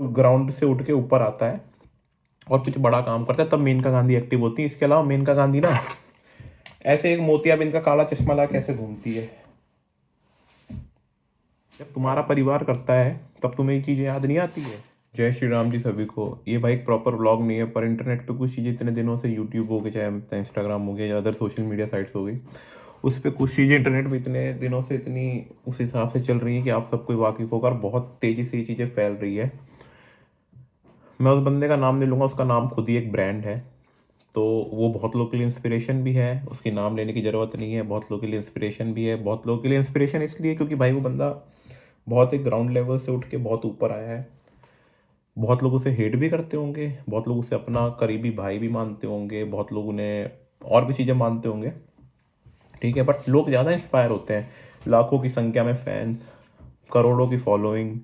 Ground से उठ के ऊपर आता है और कुछ बड़ा काम करता है, तब मेनका गांधी एक्टिव होती है। इसके अलावा मेनका गांधी ना ऐसे एक मोतियाबिंद का काला चश्मा ला कैसे घूमती है। जब तुम्हारा परिवार करता है तब तुम्हें ये चीज़ें याद नहीं आती है। जय श्री राम जी सभी को। ये भाई एक प्रॉपर व्लॉग नहीं है, पर इंटरनेट पे कुछ चीज़ें इतने दिनों से यूट्यूब हो गया, चाहे इंस्टाग्राम हो गया या अदर सोशल मीडिया साइट्स हो गई, उस पर कुछ चीज़ें इंटरनेट में इतने दिनों से इतनी उस हिसाब से चल रही है कि आप सबको वाकिफ होकर बहुत तेज़ी से ये चीज़ें फैल रही है। मैं उस बंदे का नाम नहीं लूँगा, उसका नाम खुद ही एक ब्रांड है। तो वो बहुत लोगों के लिए इंस्पिरेशन भी है, उसकी नाम लेने की ज़रूरत नहीं है। बहुत लोगों के लिए इंस्पिरेशन भी है। बहुत लोगों के लिए इंस्पिरेशन इसलिए क्योंकि भाई वो बंदा बहुत एक ग्राउंड लेवल से उठ के बहुत ऊपर आया है। बहुत लोग उसे हेट भी करते होंगे, बहुत लोग उसे अपना करीबी भाई भी मानते होंगे, बहुत लोग उन्हें और भी चीज़ें मानते होंगे, ठीक है। बट लोग ज़्यादा इंस्पायर होते हैं, लाखों की संख्या में फैंस, करोड़ों की फॉलोइंग,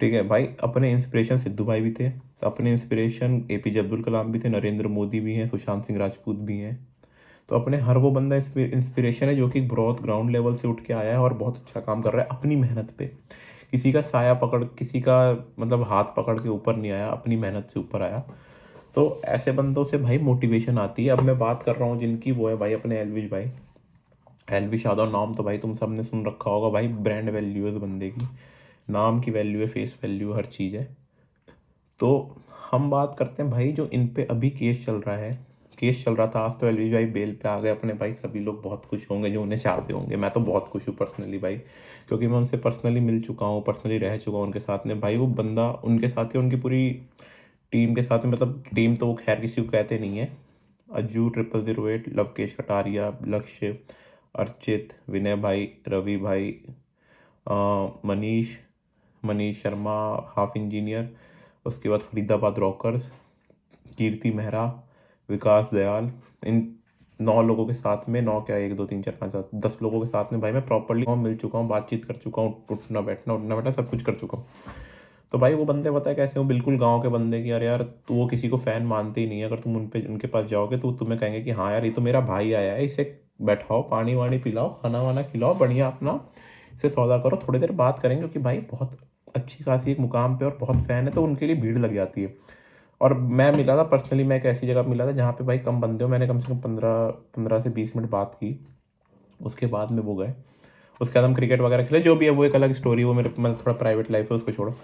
ठीक है भाई। अपने इंस्पिरेशन सिद्धू भाई भी थे, तो अपने इंस्पिरेशन एपीजे अब्दुल कलाम भी थे, नरेंद्र मोदी भी हैं, सुशांत सिंह राजपूत भी हैं। तो अपने हर वो बंदा इंस्पिरेशन है जो कि बहुत ग्राउंड लेवल से उठ के आया है और बहुत अच्छा काम कर रहा है अपनी मेहनत पे। किसी का साया पकड़, किसी का मतलब हाथ पकड़ के ऊपर नहीं आया, अपनी मेहनत से ऊपर आया। तो ऐसे बंदों से भाई मोटिवेशन आती है। अब मैं बात कर रहा हूँ जिनकी, वो है भाई अपने एलविश भाई। एलविश यादव नाम तो भाई तुम सब ने सुन रखा होगा भाई, ब्रांड वैल्यू है उस बंदे की, नाम की वैल्यू है, फेस वैल्यू, हर चीज़ है। तो हम बात करते हैं भाई जो इन पे अभी केस चल रहा है। केस चल रहा था, आज तो एलविश भाई बेल पे आ गए अपने भाई। सभी लोग बहुत खुश होंगे जो उन्हें चाहते होंगे, मैं तो बहुत खुश हूँ पर्सनली भाई, क्योंकि मैं उनसे पर्सनली मिल चुका हूँ, पर्सनली रह चुका हूँ उनके साथ में। भाई वो बंदा उनके साथ ही, उनकी पूरी टीम के साथ में, मतलब टीम तो वो खैर किसी को कहते नहीं है, अज्जू 0008, लवकेश कटारिया, लक्ष्य, अर्चित, विनय भाई, रवि भाई, मनीष, मनीष शर्मा, हाफ इंजीनियर, उसके बाद फरीदाबाद रॉकर्स, कीर्ति मेहरा, विकास दयाल, इन 9 लोगों के साथ में, 9 क्या, 1 2 3 4 5 7 10 लोगों के साथ में भाई मैं प्रॉपरली मिल चुका हूँ, बातचीत कर चुका हूँ, उठना बैठना सब कुछ कर चुका हूँ। तो भाई वो बंदे पता है कैसे हो, बिल्कुल गांव के बंदे की, यार यार तो वो किसी को फ़ैन मानते ही नहीं है। अगर तुम उनके पास जाओगे तो तुम्हें कहेंगे कि हाँ यार ये तो मेरा भाई आया है, इसे बैठाओ, पानी वानी पिलाओ, खाना वाना खिलाओ, बढ़िया अपना इसे सौदा करो, थोड़ी देर बात करेंगे, क्योंकि भाई बहुत अच्छी खासी एक मुकाम पे और बहुत फ़ैन है, तो उनके लिए भीड़ लग जाती है। और मैं मिला था पर्सनली, मैं एक ऐसी जगह मिला था जहाँ पे भाई कम बंदे हो, मैंने कम से कम 15 से 20 मिनट बात की। उसके बाद में वो गए, उसके बाद हम क्रिकेट वगैरह खेले, जो भी है वो एक अलग स्टोरी, वो मेरे मतलब थोड़ा प्राइवेट लाइफ है, उसको छोड़ो।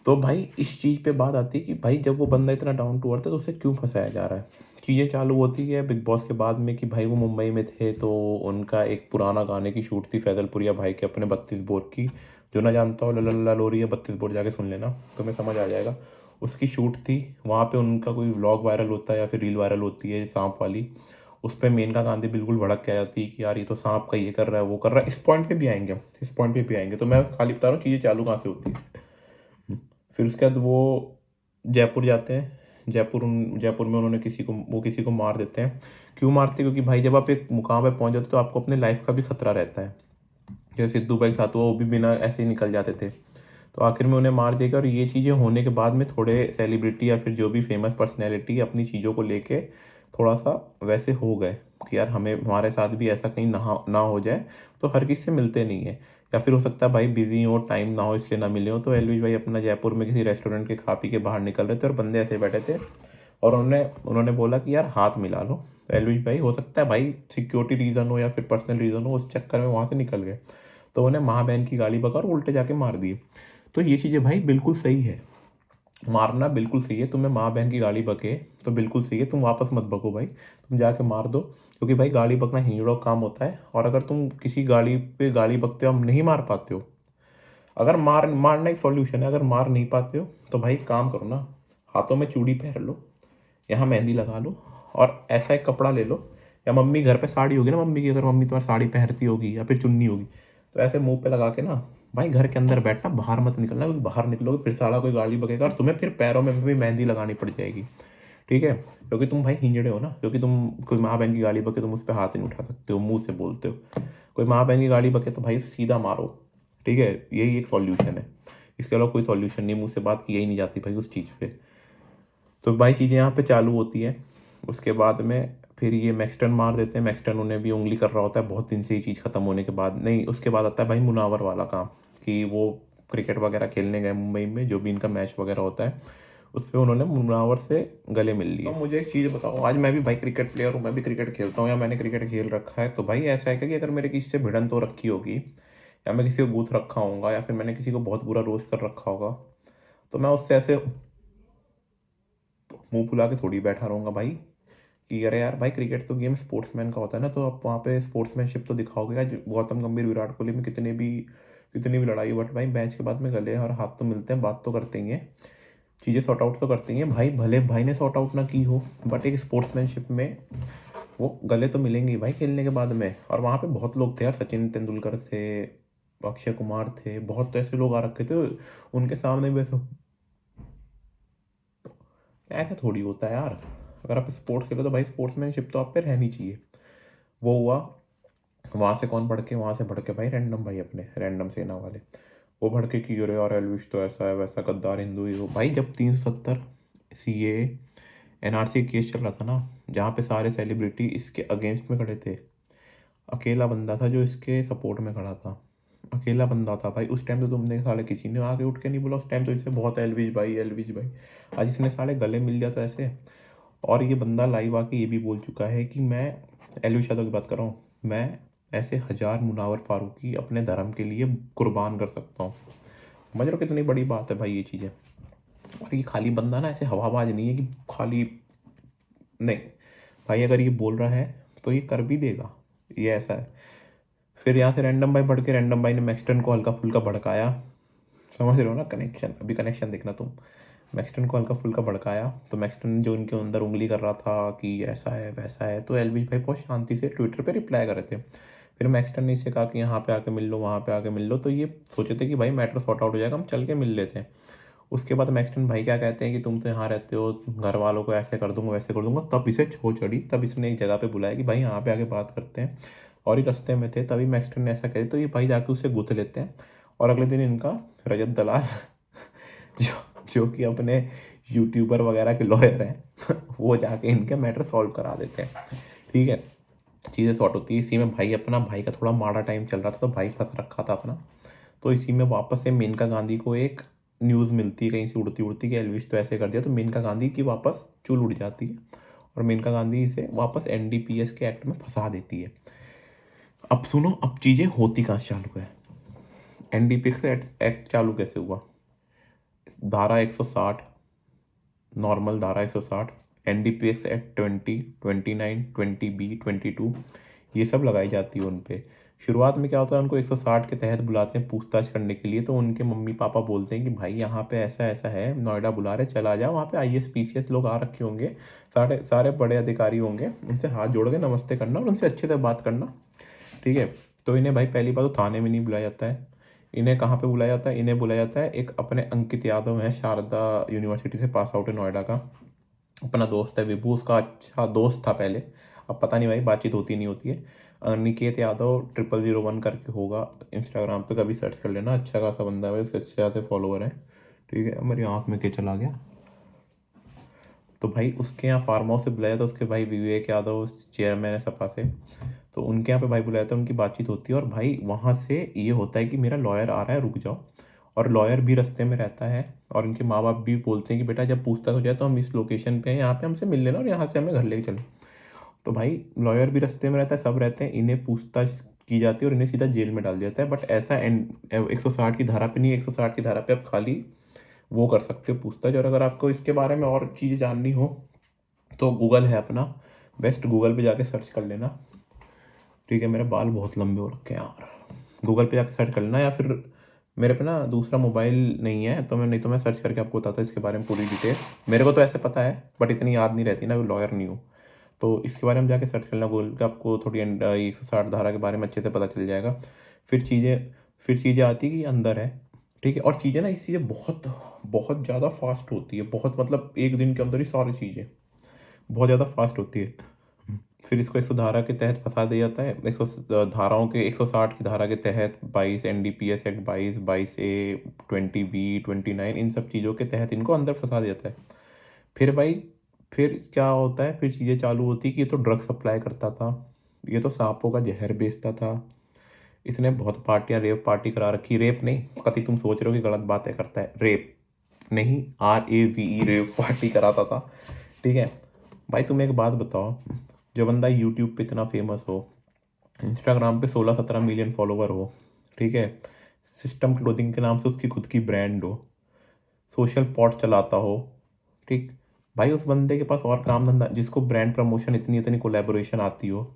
तो भाई इस चीज़ पे बात आती है कि भाई जब वो बंदा इतना डाउन टू अर्थ है तो उसे क्यों फंसाया जा रहा है। चीज़ें चालू होती है बिग बॉस के बाद में कि भाई वो मुंबई में थे, तो उनका एक पुराना गाने की शूट थी फैजलपुरिया भाई के, अपने 32 बोर की। जो ना जानता हो, लल्ला लोरी है 32 बोर, जाके सुन लेना तुम्हें समझ आ जाएगा। उसकी शूट थी वहाँ पे, उनका कोई व्लॉग वायरल होता है या फिर रील वायरल होती है सांप वाली, उस पर मेनका गांधी बिल्कुल भड़क के आ जाती है कि यार ये तो सांप का ये कर रहा है, वो कर रहा है। इस पॉइंट पे भी आएंगे, इस पॉइंट पे भी आएंगे, तो मैं खाली बता रहा हूँ चीज़ें चालू कहाँ से होती है। फिर उसके बाद वो जयपुर जाते हैं। जयपुर में उन्होंने किसी को मार देते हैं। क्यों मारते हैं? क्योंकि भाई जब आप एक मुकाम पे पहुंच जाते हो तो आपको अपने लाइफ का भी खतरा रहता है। जैसे सिद्धू भाई के साथ हुआ, वो भी बिना ऐसे ही निकल जाते थे, तो आखिर में उन्हें मार दिया गया। और ये चीज़ें होने के बाद में थोड़े सेलिब्रिटी या फिर जो भी फेमस पर्सनैलिटी अपनी चीज़ों को लेके थोड़ा सा वैसे हो गए कि यार हमें, हमारे साथ भी ऐसा कहीं ना हो जाए। तो हर किसी से मिलते नहीं है, या फिर हो सकता है भाई बिजी हो, टाइम ना हो, इसलिए ना मिले हो। तो एलविश भाई अपना जयपुर में किसी रेस्टोरेंट के खा पी के बाहर निकल रहे थे और बंदे ऐसे बैठे थे, और उन्होंने उन्होंने बोला कि यार हाथ मिला लो। तो एलविश भाई, हो सकता है भाई सिक्योरिटी रीज़न हो या फिर पर्सनल रीज़न हो, उस चक्कर में वहाँ से निकल गए। तो उन्हें माँ बहन की गाली बका और उल्टे जाके मार दिए। तो ये चीज़ें भाई बिल्कुल सही है, मारना बिल्कुल सही है। तुम्हें माँ बहन की गाली बके तो बिल्कुल सही है, तुम वापस मत बको भाई, तुम जाके मार दो। क्योंकि भाई गाली बकना हिंजड़ों का काम होता है, और अगर तुम किसी गाली पे गाली बकते हो, हम नहीं मार पाते हो, अगर मारना एक सॉल्यूशन है, अगर मार नहीं पाते हो तो भाई काम करो ना, हाथों में चूड़ी पहन लो, यहाँ मेहंदी लगा लो, और ऐसा एक कपड़ा ले लो, या मम्मी घर पे साड़ी होगी ना मम्मी की, अगर मम्मी तुम्हारी साड़ी पहनती होगी या फिर चुन्नी होगी, तो ऐसे मुंह पे लगा के ना भाई घर के अंदर बैठना, बाहर मत निकलना, क्योंकि बाहर निकलोगे फिर साला कोई गाली बकेगा और तुम्हें फिर पैरों में भी मेहंदी लगानी पड़ जाएगी, ठीक है। क्योंकि तुम भाई हिंजड़े हो ना, क्योंकि तुम कोई माँ बहन की गाली बके तुम उस पर हाथ नहीं उठा सकते हो, मुंह से बोलते हो। कोई माँ बहन की गाली बके तो भाई सीधा मारो, ठीक है, यही एक सॉल्यूशन है। इसके अलावा कोई सॉल्यूशन नहीं, मुंह से बात की ही नहीं जाती भाई उस चीज़ पे। तो भाई चीज़ें यहाँ पे चालू होती है। उसके बाद में फिर ये मैक्सटन मार देते हैं। मैक्सटन उन्हें भी उंगली कर रहा होता है बहुत दिन से, ये चीज़ खत्म होने के बाद नहीं, उसके बाद आता है भाई मुनावर वाला काम, कि वो क्रिकेट वगैरह खेलने गए मुंबई में, जो भी इनका मैच वगैरह होता है उस पर उन्होंने मुनावर से गले मिल लिए। तो मुझे एक चीज़ बताओ, आज मैं भी भाई क्रिकेट प्लेयर हूँ, मैं भी क्रिकेट खेलता हूँ या मैंने क्रिकेट खेल रखा है, तो भाई ऐसा है क्या कि अगर मेरे किसी से भिड़ंत हो रखी होगी या मैं किसी को गूथ रखा होऊंगा या फिर मैंने किसी को बहुत बुरा रोस्ट कर रखा होगा, तो मैं उससे ऐसे मुंह फुला के थोड़ी बैठा रहूँगा भाई कि अरे यार भाई क्रिकेट तो गेम स्पोर्ट्समैन का होता है ना, तो आप वहाँ पे स्पोर्ट्समैनशिप तो दिखाओगे। आज गौतम गंभीर विराट कोहली में कितनी भी लड़ाई, बट भाई मैच के बाद में गले और हाथ तो मिलते हैं, बात तो करते ही हैं, चीज़ें सॉर्ट आउट तो करती हैं भाई, भले भाई ने सॉर्ट आउट ना की हो, बट एक स्पोर्ट्समैनशिप में वो गले तो मिलेंगे ही भाई खेलने के बाद में। और वहाँ पे बहुत लोग थे यार, सचिन तेंदुलकर थे, अक्षय कुमार थे, बहुत तो ऐसे लोग आ रखे थे, उनके सामने भी ऐसा थोड़ी होता है यार। अगर आप स्पोर्ट्स खेलो तो भाई स्पोर्ट्समैनशिप तो आप पे रहनी चाहिए। वो हुआ, वहाँ से कौन बढ़ के भाई रैंडम भाई, अपने रैंडम सेना वाले वो भड़ के कि अरे यार एलविश तो ऐसा है वैसा, गद्दार हिंदू ही हो भाई। जब 370 CA NRC केस चल रहा था ना, जहाँ पे सारे सेलिब्रिटी इसके अगेंस्ट में खड़े थे, अकेला बंदा था जो इसके सपोर्ट में खड़ा था, अकेला बंदा था भाई। उस टाइम तो तुमने साले किसी ने आके उठ के नहीं बोला उस टाइम, तो इससे बहुत एलविश भाई एलविश भाई। आज इसने साले गले मिल जाता ऐसे। और ये बंदा लाइव आके ये भी बोल चुका है कि मैं एलविश यादव की बात कर रहा हूँ, मैं ऐसे 1000 मुनावर फारूकी अपने धर्म के लिए कुर्बान कर सकता हूँ। समझ रहे हो कितनी बड़ी बात है भाई ये चीज़ें। और ये खाली बंदा ना ऐसे हवाबाज नहीं है कि खाली, नहीं भाई, अगर ये बोल रहा है तो ये कर भी देगा, ये ऐसा है। फिर यहाँ से रैंडम भाई बढ़ के, रैंडम भाई ने मैक्सटन को हल्का फुल्का भड़काया, समझ रहे हो ना कनेक्शन, अभी कनेक्शन देखना तुम। मैक्सटन को हल्का फुल्का भड़काया, तो मैक्सटन जो उनके अंदर उंगली कर रहा था कि ऐसा है वैसा है, तो एलविश भाई बहुत शांति से ट्विटर पे रिप्लाई कर रहे थे। फिर मैक्सटन ने इससे कहा कि यहाँ पे आके मिल लो, वहाँ पे आके मिल लो, तो ये सोचे थे कि भाई मैटर सॉर्ट आउट हो जाएगा, हम चल के मिल लेते हैं। उसके बाद मैक्सटन भाई क्या कहते हैं कि तुम तो यहाँ रहते हो, घर वालों को ऐसे कर दूंगा वैसे कर दूंगा, तब इसे छो चढ़ी, तब इसने एक जगह पे बुलाया कि भाई यहाँ पे आके बात करते हैं। और ही रास्ते में थे तभी मैक्सटन ने ऐसा कहे, तो ये भाई जाके उससे गुथ लेते हैं। और अगले दिन इनका रजत दलाल जो जो कि अपने यूट्यूबर वगैरह के लॉयर हैं वो जाके इनके मैटर सॉल्व करा देते हैं। ठीक है, चीज़ें सॉर्ट होती है। इसी में भाई अपना भाई का थोड़ा माड़ा टाइम चल रहा था, तो भाई फंस रखा था अपना, तो इसी में वापस से मेनका गांधी को एक न्यूज़ मिलती है कहीं से उड़ती उड़ती कि एलविश तो ऐसे कर दिया, तो मेनका गांधी की वापस चूल उड़ जाती है और मेनका गांधी इसे वापस NDPS के एक्ट में फंसा देती है। अब सुनो, अब चीज़ें होती कहाँ से चालू है, NDPS एक्ट चालू कैसे हुआ। धारा 160, नॉर्मल धारा 160, NDPS एक्ट 20, 29, 20B, 22, ये सब लगाई जाती है उन पे। शुरुआत में क्या होता है, उनको 160 के तहत बुलाते हैं पूछताछ करने के लिए, तो उनके मम्मी पापा बोलते हैं कि भाई यहाँ पे ऐसा ऐसा है, नोएडा बुला रहे, चला जा, वहाँ पे IAS PCS लोग आ रखे होंगे, सारे सारे बड़े अधिकारी होंगे, उनसे हाथ जोड़ के नमस्ते करना और उनसे अच्छे से बात करना। ठीक है, तो इन्हें भाई पहली बात तो थाने में नहीं बुलाया जाता है, इन्हें कहाँ पे बुलाया जाता है, इन्हें बुलाया जाता है एक अपने अंकित यादव है, शारदा यूनिवर्सिटी से पास आउट है नोएडा का, अपना दोस्त है विभू, उसका अच्छा दोस्त था पहले, अब पता नहीं भाई बातचीत होती नहीं होती है। अनिकेत यादव 0001 करके होगा, इंस्टाग्राम पे कभी सर्च कर लेना, अच्छा खासा बंदा है भाई, उसके अच्छे खासे फॉलोअर हैं। ठीक है, मेरी आँख में क्या चला गया। तो भाई उसके यहाँ फार्म हाउस से बुलाया था, उसके भाई विवेक यादव चेयरमैन है सपा से, तो उनके यहाँ पे भाई बुलाया था, उनकी बातचीत होती है। और भाई वहाँ से ये होता है कि मेरा लॉयर आ रहा है, रुक जाओ, और लॉयर भी रास्ते में रहता है, और इनके माँ बाप भी बोलते हैं कि बेटा जब पूछताछ हो जाए तो हम इस लोकेशन पे हैं, यहाँ पे हमसे मिल लेना और यहाँ से हमें घर लेके चलो। तो भाई लॉयर भी रास्ते में रहता है, सब रहते हैं, इन्हें पूछताछ की जाती है और इन्हें सीधा जेल में डाल दिया जाता है। बट ऐसा 160 की धारा पे नहीं, 160 की धारा पे आप खाली वो कर सकते हो पूछताछ। और अगर आपको इसके बारे में और चीज़ें जाननी हो तो गूगल है अपना बेस्ट, गूगल पे जाके सर्च कर लेना। ठीक है, मेरे बाल बहुत लंबे हो रखे हैं यार, गूगल पे जाके सर्च कर लेना, या फिर मेरे पे ना दूसरा मोबाइल नहीं है, तो मैं सर्च करके आपको बताता इसके बारे में पूरी डिटेल। मेरे को तो ऐसे पता है बट इतनी याद नहीं रहती ना, लॉयर नहीं हूँ, तो इसके बारे में जाके सर्च कर लेना गूगल पे, आपको थोड़ी 160 धारा के बारे में अच्छे से पता चल जाएगा। फिर चीज़ें आती कि अंदर है। ठीक है, और चीज़ें ना इस चीज़ें बहुत बहुत ज़्यादा फास्ट होती है, बहुत मतलब एक दिन के अंदर ही सारी चीज़ें बहुत ज़्यादा फास्ट होती है। फिर इसको 100 धारा के तहत फंसा दिया जाता है, 100 धाराओं के 160 की धारा के तहत 22 NDPS एक्ट 22, 22A, 20B, 29, इन सब चीज़ों के तहत इनको अंदर फंसा दिया जाता है। फिर भाई फिर क्या होता है, फिर चीज़ें चालू होती है कि ये तो ड्रग सप्लाई करता था, ये तो सांपों का जहर बेचता था, इसने बहुत पार्टियां रेप पार्टी करा रखी, रेप नहीं कति तुम सोच रहे हो कि गलत बातें करता है, रेप नहीं RAVE रेप पार्टी कराता था, ठीक है। भाई तुम एक बात बताओ, जो बंदा यूट्यूब पे इतना फेमस हो, इंस्टाग्राम पे 16-17 मिलियन फॉलोवर हो, ठीक है, सिस्टम क्लोथिंग के नाम से उसकी खुद की ब्रांड हो, सोशल पॉट चलाता हो, ठीक, भाई उस बंदे के पास और काम धंधा, जिसको ब्रांड प्रमोशन इतनी इतनी कोलैबोरेशन आती हो,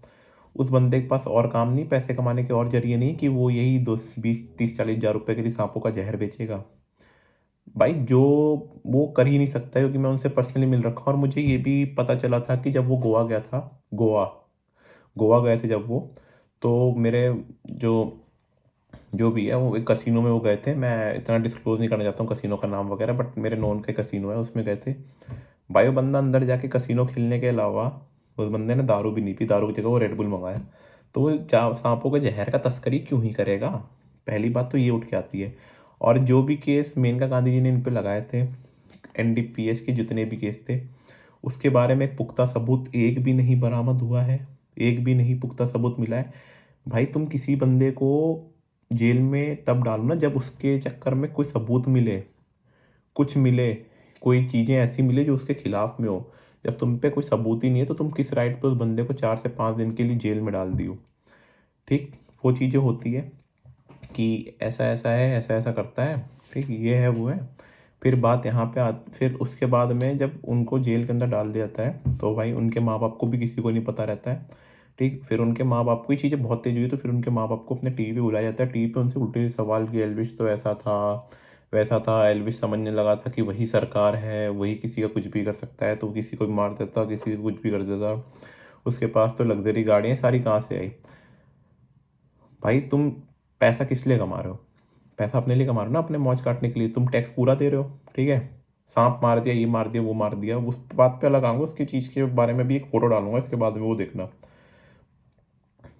उस बंदे के पास और काम नहीं, पैसे कमाने के और जरिए नहीं कि वो यही 10 20 30 40 हज़ार रुपये के लिए सांपों का जहर बेचेगा। भाई जो वो कर ही नहीं सकता, क्योंकि मैं उनसे पर्सनली मिल रखा हूँ और मुझे ये भी पता चला था कि जब वो गोवा गया था, गोवा गोवा गए थे जब वो, तो मेरे जो जो भी है वो एक कसिनो में वो गए थे, मैं इतना डिस्क्लोज नहीं करना चाहता हूँ कसिनो का नाम वगैरह, बट मेरे नॉन के कसिनो है उसमें गए थे। भाई वो बंदा अंदर जाके कसिनो खेलने के अलावा उस बंदे ने दारू भी नहीं पी, दारू की जगह वो रेडबुल मंगाया। तो वो सांपों के जहर का तस्करी क्यों ही करेगा, पहली बात तो ये उठ के आती है। और जो भी केस मेनका गांधी जी ने इन पे लगाए थे, NDPS के जितने भी केस थे, उसके बारे में एक पुख्ता सबूत एक भी नहीं बरामद हुआ है, एक भी नहीं पुख्ता सबूत मिला है। भाई तुम किसी बंदे को जेल में तब डालो ना जब उसके चक्कर में कोई सबूत मिले, कुछ मिले, कोई चीज़ें ऐसी मिले जो उसके खिलाफ में हो। जब तुम पे कोई सबूत ही नहीं है तो तुम किस राइट पे उस बंदे को 4 से 5 दिन के लिए जेल में डाल दियो, ठीक। वो चीज़ें होती है कि ऐसा ऐसा है, ऐसा ऐसा करता है, ठीक, ये है वो है। फिर बात यहाँ पे फिर उसके बाद में जब उनको जेल के अंदर डाल दिया जाता है तो भाई उनके माँ बाप को भी किसी को नहीं पता रहता है, ठीक। फिर उनके माँ बाप को ये चीज़ें बहुत तेज हुई तो फिर उनके माँ बाप को अपने टीवी पे बुलाया जाता है, टीवी पे उनसे उल्टे सवाल कि एल्विश तो ऐसा था वैसा था, एल्विश समझने लगा था कि वही सरकार है, वही किसी का कुछ भी कर सकता है, तो किसी को भी मार देता, किसी को कुछ भी कर देता, उसके पास तो लग्जरी गाड़ियाँ सारी कहाँ से आई। भाई तुम पैसा किस लिए कमा रहे हो, पैसा अपने लिए कमा रहे हो ना, अपने मौज काटने के लिए, तुम टैक्स पूरा दे रहे हो, ठीक है। सांप मार दिया, ये मार दिया, वो मार दिया, उस बात पे अलग आऊंगा, उसकी चीज़ के बारे में भी एक फोटो डालूंगा इसके बाद में, वो देखना।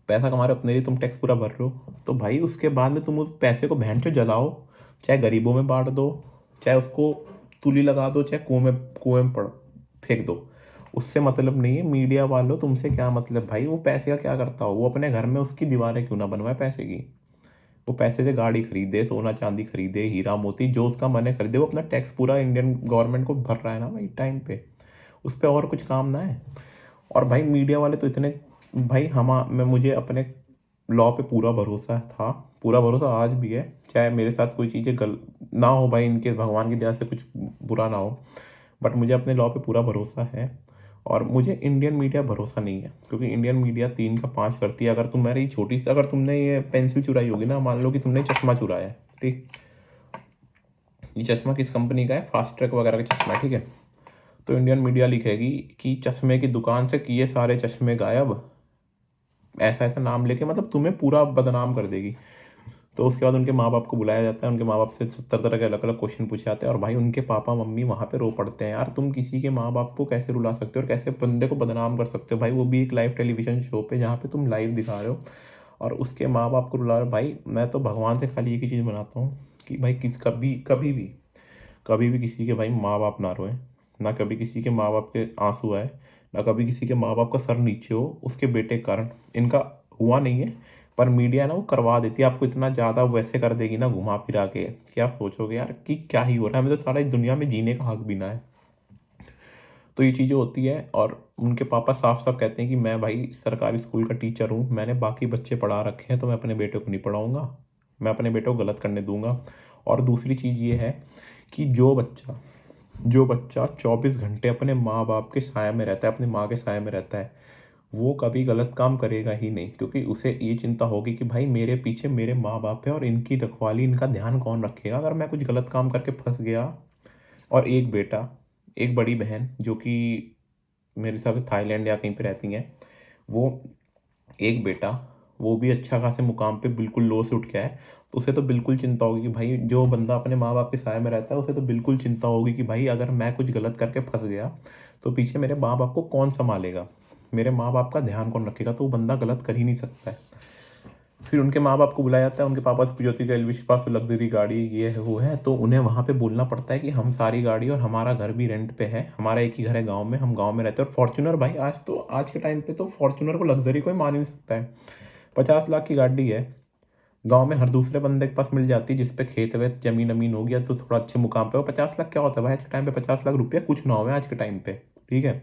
पैसा कमा रहे हो अपने लिए, तुम टैक्स पूरा भर रहे हो, तो भाई उसके बाद में तुम उस पैसे को भैंस चो जलाओ, चाहे गरीबों में बांट दो, चाहे उसको तुली लगा दो, चाहे कुएं में पड़ फेंक दो, उससे मतलब नहीं है। मीडिया वालों तुमसे क्या मतलब, भाई वो पैसे का क्या करता हो, वो अपने घर में उसकी दीवारें क्यों ना बनवाए पैसे की, वो पैसे से गाड़ी खरीदे, सोना चांदी खरीदे, हीरा मोती जो उसका मन है खरीदे, वो अपना टैक्स पूरा इंडियन गवर्नमेंट को भर रहा है ना भाई टाइम पे, उस पर और कुछ काम ना है। और भाई मीडिया वाले तो इतने, भाई मैं मुझे अपने लॉ पे पूरा भरोसा था, पूरा भरोसा आज भी है, चाहे मेरे साथ कोई चीज़ें गल ना हो भाई, इनके भगवान की दया से कुछ बुरा ना हो, बट मुझे अपने लॉ पे पूरा भरोसा है। और मुझे इंडियन मीडिया भरोसा नहीं है, क्योंकि इंडियन मीडिया 3 का 5 करती है। अगर तुम्हारी छोटी सी, अगर तुमने ये पेंसिल चुराई होगी ना, मान लो कि तुमने चश्मा चुराया है, ठीक, ये चश्मा किस कंपनी का है, फास्ट ट्रैक वगैरह का चश्मा है, ठीक है, तो इंडियन मीडिया लिखेगी कि चश्मे की दुकान से किए सारे चश्मे गायब, ऐसा ऐसा नाम लेके मतलब तुम्हें पूरा बदनाम कर देगी। तो उसके बाद उनके माँ बाप को बुलाया जाता है, उनके माँ बाप से 70 तरह के अलग अलग क्वेश्चन पूछे जाते हैं, और भाई उनके पापा मम्मी वहाँ पे रो पड़ते हैं, यार तुम किसी के माँ बाप को कैसे रुला सकते हो और कैसे बंदे को बदनाम कर सकते हो भाई, वो भी एक लाइव टेलीविजन शो पे जहाँ पे तुम लाइव दिखा रहे हो और उसके माँ बाप को रुला रहे हो। भाई मैं तो भगवान से खाली एक ही चीज़ बनाता हूँ कि भाई कभी भी किसी के भाई माँ बाप ना रोए, ना कभी किसी के माँ बाप के आंसू आए, ना कभी किसी के माँ बाप का सर नीचे हो उसके बेटे के कारण। इनका हुआ नहीं है, पर मीडिया ना वो करवा देती है, आपको इतना ज़्यादा वैसे कर देगी ना घुमा फिरा के कि आप सोचोगे यार कि क्या ही हो रहा है, हमें तो सारा इस दुनिया में जीने का हक भी ना है। तो ये चीज़ें होती है। और उनके पापा साफ साफ कहते हैं कि मैं भाई सरकारी स्कूल का टीचर हूँ, मैंने बाकी बच्चे पढ़ा रखे हैं, तो मैं अपने बेटे को नहीं पढ़ाऊँगा, मैं अपने बेटे को गलत करने दूंगा। और दूसरी चीज़ ये है कि जो बच्चा 24 घंटे अपने माँ बाप के साय में रहता है, अपनी माँ के साय में रहता है, वो कभी गलत काम करेगा ही नहीं, क्योंकि उसे ये चिंता होगी कि भाई मेरे पीछे मेरे माँ बाप है और इनकी रखवाली, इनका ध्यान कौन रखेगा अगर मैं कुछ गलत काम करके फंस गया। और एक बेटा, एक बड़ी बहन जो कि मेरे हिसाब से थाईलैंड या कहीं पे रहती हैं, वो एक बेटा, वो भी अच्छा खासे मुकाम पे बिल्कुल लो से उठ के आए, तो उसे तो बिल्कुल चिंता होगी कि भाई जो बंदा अपने माँ बाप के साय में रहता है उसे तो बिल्कुल चिंता होगी कि भाई अगर मैं कुछ गलत करके फंस गया तो पीछे मेरे माँ बाप को कौन संभालेगा, मेरे माँ बाप का ध्यान कौन रखेगा, तो वो बंदा गलत कर ही नहीं सकता है। फिर उनके माँ बाप को बुलाया जाता है, उनके पापा से पूछती है एलविश के पास लग्जरी गाड़ी ये है वो है, तो उन्हें वहाँ पे बोलना पड़ता है कि हम सारी गाड़ी और हमारा घर भी रेंट पे है, हमारा एक ही घर है गाँव में, हम गाँव में रहते हैं। और फॉर्च्यूनर भाई आज के टाइम पे तो फॉर्च्यूनर को लग्जरी कोई मान ही नहीं सकता है, 50 लाख की गाड़ी है, गांव में हर दूसरे बंदे के पास मिल जाती है, जिस पे खेत वेत जमीन अमीन हो गया तो थोड़ा अच्छे मुकाम पे हो। 50 लाख क्या होता है भाई आज के टाइम पे? 50 लाख रुपया कुछ ना हो आज के टाइम पे, ठीक है।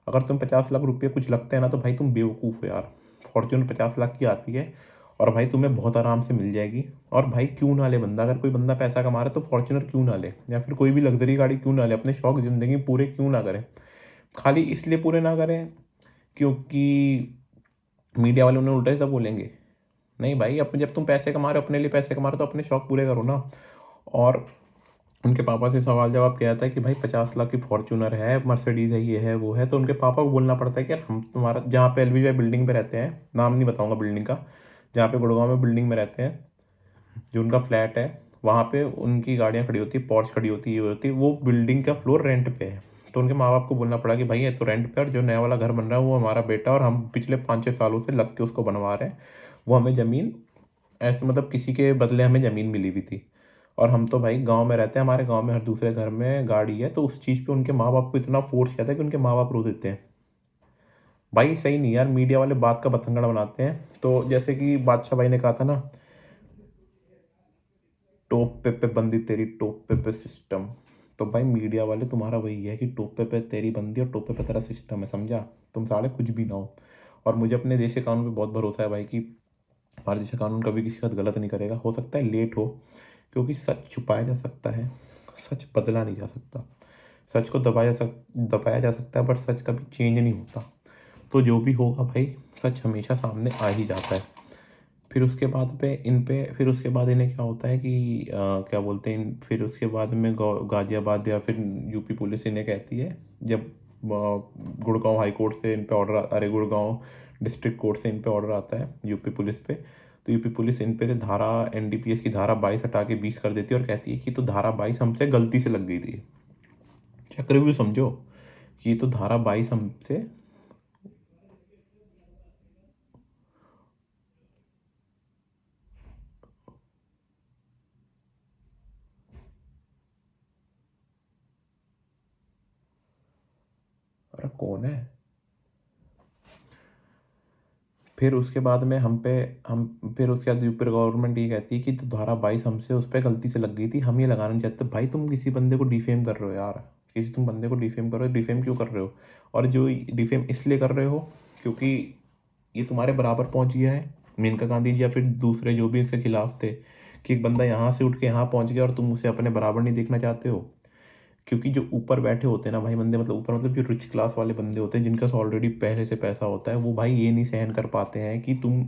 अगर तुम 50 लाख रुपये कुछ लगते हैं ना तो भाई तुम बेवकूफ़ हो यार। फॉर्च्यून 50 लाख की आती है और भाई तुम्हें बहुत आराम से मिल जाएगी। और भाई क्यों ना ले बंदा, अगर कोई बंदा पैसा कमा रहा है तो फॉर्च्यूनर क्यों ना ले, या फिर कोई भी लग्जरी गाड़ी क्यों ना ले, अपने शौक ज़िंदगी पूरे क्यों ना करें। खाली इसलिए पूरे ना करें क्योंकि मीडिया वाले उन्हें उल्टा ही सब बोलेंगे। नहीं भाई, अपने जब तुम पैसे कमा रहे हो, अपने लिए पैसे कमा रहे हो तो अपने शौक पूरे करो ना। और उनके पापा से सवाल जवाब किया था कि भाई 50 लाख की फॉर्च्यूनर है, मर्सिडीज है, ये है वो है, तो उनके पापा को बोलना पड़ता है कि यार हम तुम्हारा, जहाँ पे एलवीआई बिल्डिंग पे रहते हैं, नाम नहीं बताऊंगा बिल्डिंग का, जहाँ पे गुड़गांव में बिल्डिंग में रहते हैं, जो उनका फ्लैट है, वहाँ पे उनकी गाड़ियाँ खड़ी होती है, पॉर्श खड़ी होती है, ये होती है, वो बिल्डिंग का फ्लोर रेंट पे है। तो उनके माँ बाप को बोलना पड़ा कि भाई ये तो रेंट पे, और जो नया वाला घर बन रहा है वो हमारा बेटा, और हम पिछले 5-6 सालों से लग के उसको बनवा रहे हैं। वो हमें ज़मीन ऐसे, मतलब किसी के बदले हमें ज़मीन मिली हुई थी, और हम तो भाई गांव में रहते हैं, हमारे गांव में हर दूसरे घर में गाड़ी है। तो उस चीज़ पे उनके माँ बाप को इतना फोर्स किया था कि उनके माँ बाप रो देते हैं। भाई सही नहीं यार, मीडिया वाले बात का बतंगड़ बनाते हैं। तो जैसे कि बादशाह भाई ने कहा था ना, टोप पे बंदी तेरी, टोप पे सिस्टम। तो भाई मीडिया वाले तुम्हारा वही है कि टोप पे तेरी बंदी और टोप पे तेरा सिस्टम है, समझा। तुम साले कुछ भी ना हो। और मुझे अपने देश के कानून पे बहुत भरोसा है भाई कि हमारे देश का कानून कभी किसी के साथ गलत नहीं करेगा। हो सकता है लेट हो, क्योंकि सच छुपाया जा सकता है, सच बदला नहीं जा सकता। सच को दबाया जा सकता है, बट सच कभी चेंज नहीं होता। तो जो भी होगा भाई, सच हमेशा सामने आ ही जाता है। फिर उसके बाद पे इन पे फिर उसके बाद इन्हें क्या होता है कि क्या बोलते हैं फिर उसके बाद में गाजियाबाद या फिर यूपी पुलिस इन्हें कहती है, जब गुड़गांव हाई कोर्ट से इन पे ऑर्डर, अरे गुड़गांव डिस्ट्रिक्ट कोर्ट से इन पे ऑर्डर आता है यूपी पुलिस पे, तो यूपी पुलिस इन पे से धारा, एनडीपीएस की धारा 22 हटा के 20 कर देती है, और कहती है कि तो धारा 22 हमसे गलती से लग गई थी। चक्रव्यूह समझो कि ये तो धारा 22 हमसे। अरे कौन है? फिर उसके बाद में हम पे हम फिर उसके बाद यूपी गवर्नमेंट ये कहती है कि तो धारा 22 हमसे उस पर गलती से लग गई थी, हम ये लगाना नहीं चाहते। भाई तुम किसी बंदे को डिफेम कर रहे हो यार, किसी तुम बंदे को डिफेम कर रहे हो, डिफेम क्यों कर रहे हो? और जो डिफेम इसलिए कर रहे हो क्योंकि ये तुम्हारे बराबर पहुंच गया है, मेनका गांधी जी या फिर दूसरे जो भी इसके खिलाफ थे, कि एक बंदा यहाँ से उठ के यहाँ पहुंच गया और तुम उसे अपने बराबर नहीं देखना चाहते हो। क्योंकि जो ऊपर बैठे होते हैं ना भाई बंदे, मतलब ऊपर मतलब जो रिच क्लास वाले बंदे होते हैं जिनका ऑलरेडी पहले से पैसा होता है, वो भाई ये नहीं सहन कर पाते हैं कि तुम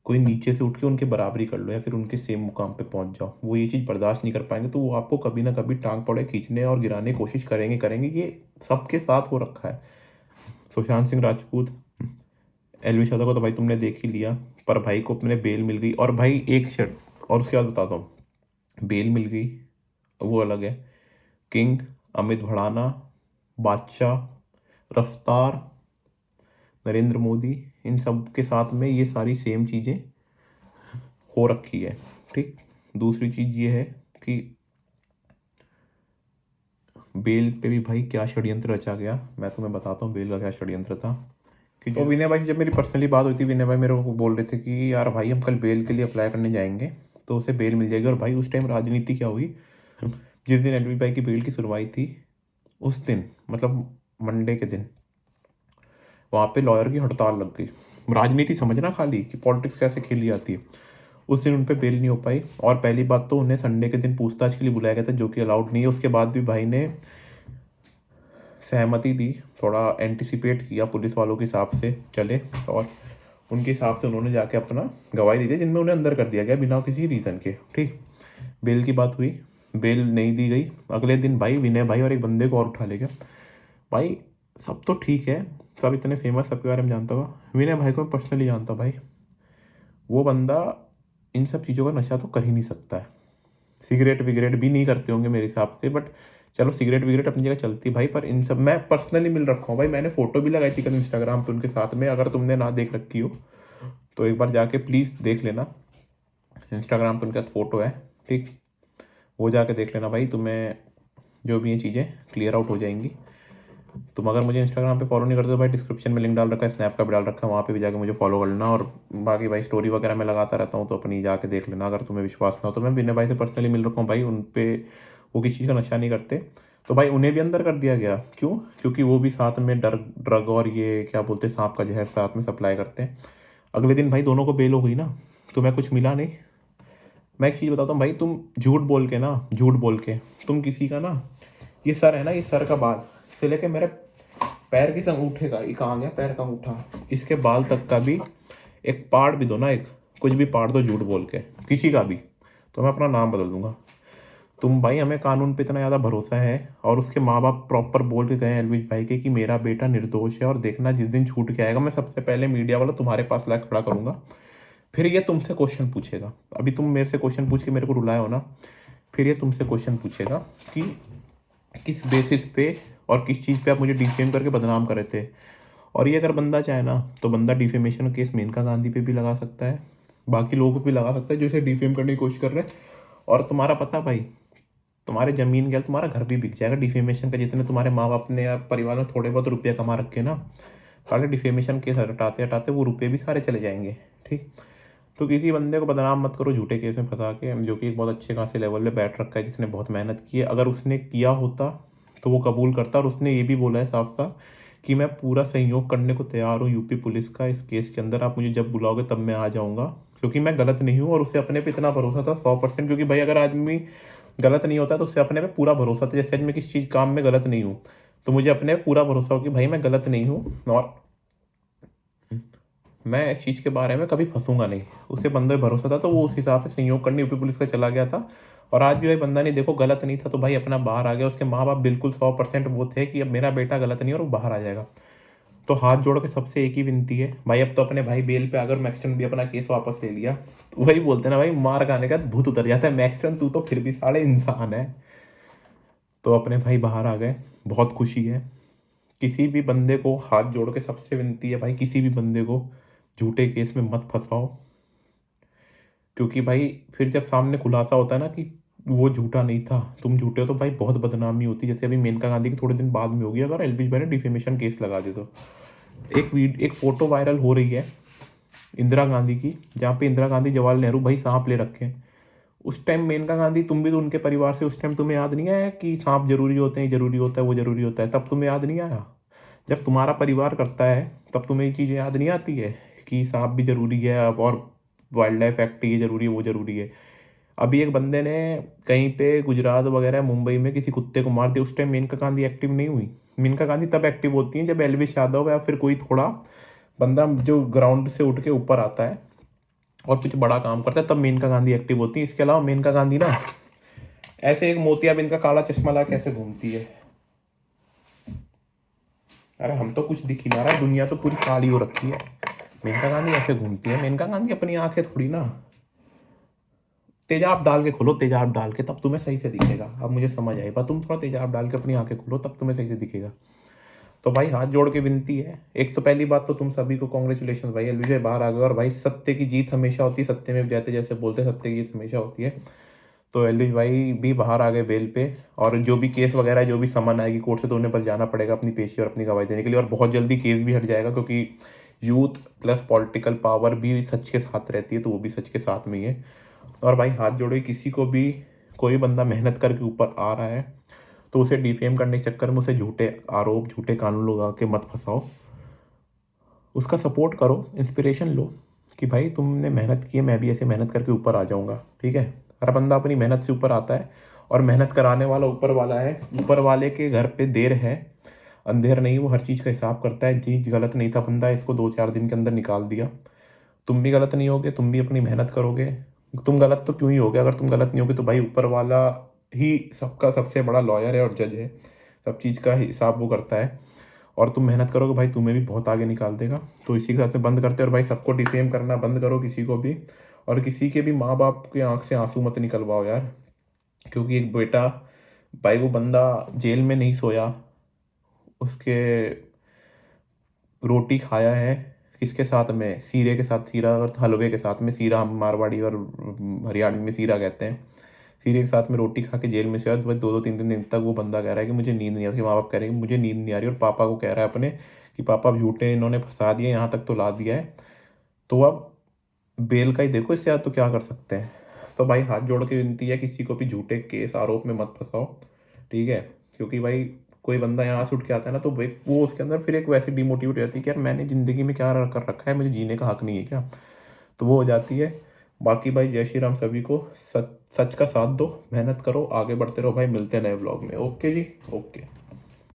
कोई नीचे से उठ के उनके बराबरी कर लो या फिर उनके सेम मुकाम पे पहुंच जाओ। वो ये चीज़ बर्दाश्त नहीं कर पाएंगे, तो वो आपको कभी ना कभी टांग पड़े खींचने और गिराने की कोशिश करेंगे करेंगे। ये सबके साथ हो रखा है। सुशांत सिंह राजपूत, एलवी यादव को तो भाई तुमने देख ही लिया, पर भाई को अपने बेल मिल गई। और भाई एक शर्ट और उसके बाद बताता हूँ, बेल मिल गई वो अलग है। किंग, अमित भड़ाना, बादशाह, रफ्तार, नरेंद्र मोदी, इन सब के साथ में ये सारी सेम चीज़ें हो रखी है, ठीक। दूसरी चीज़ ये है कि बेल पे भी भाई क्या षड्यंत्र रचा गया, मैं तुम्हें बताता हूँ बेल का क्या षड्यंत्र था। कि तो विनय भाई से जब मेरी पर्सनली बात हुई थी, विनय भाई मेरे को बोल रहे थे कि यार भाई हम कल बेल के लिए अप्लाई करने जाएंगे तो उसे बेल मिल जाएगी। और भाई उस टाइम राजनीति क्या हुई, जिस दिन एलवी भाई की बेल की सुनवाई थी उस दिन, मतलब मंडे के दिन, वहाँ पे लॉयर की हड़ताल लग गई। राजनीति समझना खाली कि पॉलिटिक्स कैसे खेली जाती है। उस दिन उन पर बेल नहीं हो पाई, और पहली बात तो उन्हें संडे के दिन पूछताछ के लिए बुलाया गया था, जो कि अलाउड नहीं है। उसके बाद भी भाई ने सहमति दी, थोड़ा एंटिसिपेट किया पुलिस वालों के हिसाब से चले, और उनके हिसाब से उन्होंने जाके अपना गवाही दी थी, जिनमें उन्हें अंदर कर दिया गया बिना किसी रीज़न के, ठीक। बेल की बात हुई, बेल नहीं दी गई। अगले दिन भाई विनय भाई और एक बंदे को और उठा ले गया। भाई सब तो ठीक है, सब इतने फेमस, सबके बारे में जानता होगा। विनय भाई को मैं पर्सनली जानता हूँ भाई, वो बंदा इन सब चीज़ों का नशा तो कर ही नहीं सकता है। सिगरेट विगरेट भी नहीं करते होंगे मेरे हिसाब से, बट चलो सिगरेट विगरेट अपनी जगह चलती है भाई। पर इन सब मैं पर्सनली मिल रखा हूँ भाई, मैंने फोटो भी लगाई थी कल इंस्टाग्राम पे उनके साथ में, अगर तुमने ना देख रखी हो तो एक बार जाके प्लीज़ देख लेना। इंस्टाग्राम पे उनके साथ फ़ोटो है, ठीक। वो जाके देख लेना भाई, तुम्हें जो भी ये चीज़ें क्लियर आउट हो जाएंगी। तुम अगर मुझे इंस्टाग्राम पे फॉलो नहीं करते तो भाई डिस्क्रिप्शन में लिंक डाल रखा है, स्नैप का भी डाल रखा है, वहाँ पे भी जाके मुझे फॉलो कर लेना। और बाकी भाई स्टोरी वगैरह मैं लगाता रहता हूँ, तो अपनी जाके देख लेना। अगर तुम्हें विश्वास ना हो तो मैं विनय भाई से पर्सनली मिल रखा हूँ भाई, उन पे वो किसी चीज़ का नशा नहीं करते। तो भाई उन्हें भी अंदर कर दिया गया, क्यों? क्योंकि वो भी साथ में ड्रग और ये क्या बोलते हैं, सांप का जहर साथ में सप्लाई करते हैं। अगले दिन भाई दोनों को बेल हो गई ना, तुम्हें कुछ मिला नहीं। मैं एक चीज़ बताता हूँ भाई, तुम झूठ बोल के ना, झूठ बोल के तुम किसी का ना, ये सर है ना, ये सर का बाल से लेके मेरे पैर किस अंगूठे का, ये कहाँ गया पैर का अंगूठा, इसके बाल तक का भी एक पार्ट भी दो ना, एक कुछ भी पार्ट दो झूठ बोल के किसी का भी, तो मैं अपना नाम बदल दूंगा। तुम भाई, हमें कानून पे इतना ज़्यादा भरोसा है, और उसके माँ बाप प्रॉपर बोल के गए एलविश भाई के कि मेरा बेटा निर्दोष है, और देखना जिस दिन छूट के आएगा मैं सबसे पहले मीडिया वाला तुम्हारे पास ला खड़ा करूंगा। फिर ये तुमसे क्वेश्चन पूछेगा, अभी तुम मेरे से क्वेश्चन पूछ के मेरे को रुलाए हो ना, फिर ये तुमसे क्वेश्चन पूछेगा कि किस बेसिस पे और किस चीज़ पे आप मुझे डिफेम करके बदनाम कर रहे थे। और ये अगर बंदा चाहे ना तो बंदा डिफेमेशन केस मेनका गांधी पे भी लगा सकता है, बाकी लोगों पे भी लगा सकता है जो इसे डिफेम करने की कोशिश कर रहे हैं। और तुम्हारा पता भाई, तुम्हारे जमीन गया, तुम्हारा घर भी बिक जाएगा डिफेमेशन का, जितने तुम्हारे माँ बाप ने या परिवार में थोड़े बहुत रुपये कमा रखे ना, सारे डिफेमेशन केस हटाते हटाते वो रुपये भी सारे चले जाएंगे। ठीक, तो किसी बंदे को बदनाम मत करो झूठे केस में फंसा के, जो कि एक बहुत अच्छे खासे लेवल पे बैठ रखा है, जिसने बहुत मेहनत की है। अगर उसने किया होता तो वो कबूल करता, और उसने ये भी बोला है साफ साफ कि मैं पूरा सहयोग करने को तैयार हूँ यूपी पुलिस का इस केस के अंदर, आप मुझे जब बुलाओगे तब मैं आ जाऊँगा, क्योंकि मैं गलत नहीं हूँ। और उसे अपने पे इतना भरोसा था 100%, क्योंकि भाई अगर आदमी गलत नहीं होता तो उससे अपने पे पूरा भरोसा था, जैसे आज मैं किसी चीज़ काम में गलत नहीं हूँ तो मुझे अपने पे पूरा भरोसा हो कि भाई मैं गलत नहीं हूँ, और मैं इस चीज़ के बारे में कभी फंसूंगा नहीं। उसे बंदे पे भरोसा था तो वो उस हिसाब से संयोग करने यूपी पुलिस का चला गया था। और आज भी भाई बंदा नहीं, देखो गलत नहीं था तो भाई अपना बाहर आ गया। उसके माँ बाप बिल्कुल 100% वो थे कि अब मेरा बेटा गलत नहीं है और वो बाहर आ जाएगा। तो हाथ जोड़ के सबसे एक ही विनती है भाई, अब तो अपने भाई बेल पे अगर मैक्सटन भी अपना केस वापस ले लिया, तो वही बोलते हैं ना भाई, मार खाने का भूत उतर जाता है। मैक्सटन तू तो फिर भी साले इंसान है। तो अपने भाई बाहर आ गए, बहुत खुशी है। किसी भी बंदे को हाथ जोड़ के सबसे विनती है भाई, किसी भी बंदे को झूठे केस में मत फंसाओ, क्योंकि भाई फिर जब सामने खुलासा होता है ना कि वो झूठा नहीं था, तुम झूठे हो, तो भाई बहुत बदनामी होती है। जैसे अभी मेनका गांधी की थोड़े दिन बाद में होगी, अगर एलविश भाई ने डिफेमेशन केस लगा दे तो। एक फोटो वायरल हो रही है इंदिरा गांधी की, जहाँ पे इंदिरा गांधी जवाहरलाल नेहरू भाई सांप ले रखे हैं। उस टाइम मेनका गांधी, तुम भी तो उनके परिवार से, उस टाइम तुम्हें याद नहीं आया कि सांप जरूरी होते हैं, जरूरी होता है, वो जरूरी होता है, तब तुम्हें याद नहीं आया? जब तुम्हारा परिवार करता है तब तुम्हें ये चीज़ें याद नहीं आती है कि सांप भी जरूरी है अब, और वाइल्ड लाइफ एक्ट ये जरूरी है, वो जरूरी है। अभी एक बंदे ने कहीं पे गुजरात वगैरह मुंबई में किसी कुत्ते को मार दिया, उस टाइम मेनका गांधी एक्टिव नहीं हुई। मेनका गांधी तब एक्टिव होती है जब एलविश यादव या फिर कोई थोड़ा बंदा जो ग्राउंड से उठ के ऊपर आता है और कुछ बड़ा काम करता है, तब मेनका गांधी एक्टिव होती है। इसके अलावा मेनका गांधी ना ऐसे एक मोतियाबिंद का काला चश्मा ला कैसे घूमती है। अरे हम तो कुछ दिख ही ना रहा है, दुनिया तो पूरी काली हो रखी है। मेनका गांधी ऐसे घूमती है, मेनका गांधी अपनी आंखें थोड़ी ना, तेजाब डाल के खोलो, तेजाब डाल के, तब तुम्हें सही से दिखेगा। अब मुझे समझ आएगा, तुम थोड़ा तेजाब डाल के अपनी आंखें खोलो, तब तुम्हें सही से दिखेगा। तो भाई हाथ जोड़ के विनती है, एक तो पहली बात तो तुम सभी को कॉन्ग्रेचुलेशन भाई, विजय बाहर आ गए। और भाई सत्य की जीत हमेशा होती है, सत्य में जैसे जैसे बोलते हैं, सत्य की जीत हमेशा होती है। तो एलविश भाई भी बाहर आ गए बेल पे, और जो भी केस वगैरह जो भी समन आएगी कोर्ट से, तो उन्हें बस जाना पड़ेगा अपनी पेशी और अपनी गवाही देने के लिए, और बहुत जल्दी केस भी हट जाएगा, क्योंकि यूथ प्लस पॉलिटिकल पावर भी सच के साथ रहती है, तो वो भी सच के साथ में ही है। और भाई हाथ जोड़े, किसी को भी कोई बंदा मेहनत करके ऊपर आ रहा है तो उसे डिफेम करने के चक्कर में उसे झूठे आरोप, झूठे कानून लगा के मत फंसाओ। उसका सपोर्ट करो, इंस्पिरेशन लो कि भाई तुमने मेहनत की है, मैं भी ऐसे मेहनत करके ऊपर आ जाऊंगा। ठीक है, हर बंदा अपनी मेहनत से ऊपर आता है, और मेहनत कराने वाला ऊपर वाला है। ऊपर वाले के घर पे देर है, अंधेर नहीं, वो हर चीज़ का हिसाब करता है। चीज गलत नहीं था, बंदा इसको 2-4 दिन के अंदर निकाल दिया। तुम भी गलत नहीं होगे, तुम भी अपनी मेहनत करोगे। तुम गलत तो क्यों ही होगे, अगर तुम गलत नहीं होगे तो भाई ऊपर वाला ही सबका सबसे बड़ा लॉयर है और जज है, सब चीज़ का हिसाब वो करता है। और तुम मेहनत करोगे भाई, तुम्हें भी बहुत आगे निकाल देगा। तो इसी के साथ में बंद करते हैं, और भाई सबको डिफेम करना बंद करो किसी को भी, और किसी के भी माँ बाप के आंख से आंसू मत निकलवाओ यार। क्योंकि एक बेटा, भाई वो बंदा जेल में नहीं सोया, उसके रोटी खाया है किसके साथ में, सीरे के साथ, सीरा और हलवे के साथ में, सीरा हम मारवाड़ी और हरियाणवी में सीरा कहते हैं। फिर एक साथ में रोटी खा के जेल में से आया, तो भाई 2-2 3 दिन तक वो बंदा कह रहा है कि मुझे नींद नहीं आ रही। माँ बाप कह रहे हैं कि मुझे नींद नहीं आ रही, और पापा को कह रहा है अपने कि पापा अब झूठे इन्होंने फंसा दिया, यहाँ तक तो ला दिया है, तो अब बेल का ही देखो, इससे ज़्यादा तो क्या कर सकते हैं। तो भाई हाथ जोड़ के विनती है, किसी को भी झूठे केस आरोप में मत फंसाओ, ठीक है। क्योंकि भाई कोई बंदा यहाँ से उठ के आता है ना, तो भाई वो उसके अंदर फिर एक वैसी डिमोटिवेट हो जाती है कि यार मैंने ज़िंदगी में क्या कर रखा है, मुझे जीने का हक नहीं है क्या, तो वो हो जाती है। बाकी भाई जय श्री राम सभी को, सच सच का साथ दो, मेहनत करो, आगे बढ़ते रहो भाई, मिलते हैं नए ब्लॉग में। ओके जी, ओके।